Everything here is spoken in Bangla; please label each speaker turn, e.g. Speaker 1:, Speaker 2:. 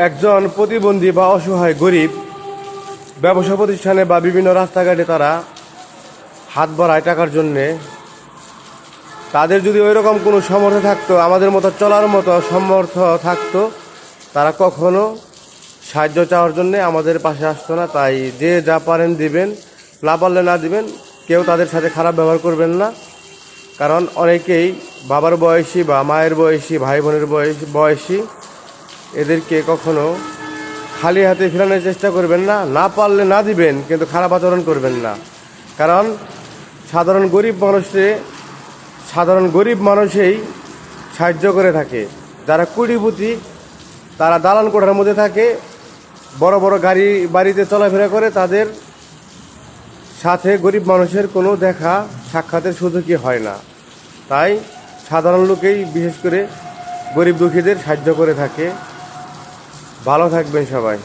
Speaker 1: একজন প্রতিবন্ধী বা অসহায় গরিব ব্যবসা প্রতিষ্ঠানে বা বিভিন্ন রাস্তাঘাটে তারা হাত বাড়ায় টাকার জন্যে। তাদের যদি ওই রকম কোনো সামর্থ্য থাকতো, আমাদের মতো চলার মতো সামর্থ্য থাকতো, তারা কখনো সাহায্য চাওয়ার জন্যে আমাদের পাশে আসতো না। তাই যে যা পারেন দিবেন, না পারলে না দিবেন। কেউ তাদের সাথে খারাপ ব্যবহার করবেন না, কারণ অনেকেই বাবার বয়সী বা মায়ের বয়সী, ভাই বোনের বয়সী, এদেরকে কখনো খালি হাতে ফেরানোর চেষ্টা করবেন না। না পারলে না দিবেন, কিন্তু খারাপ আচরণ করবেন না। কারণ সাধারণ গরিব মানুষেই সাহায্য করে থাকে। যারা কোটিপতি, তারা দালান কোঠার মধ্যে থাকে, বড় বড় গাড়ি বাড়িতে চলাফেরা করে, তাদের সাথে গরিব মানুষের কোনো দেখা সাক্ষাতের সুযোগই হয় না। তাই সাধারণ লোকেই বিশেষ করে গরিব দুঃখীদের সাহায্য করে থাকে। ভালো থাকবেন সবাই।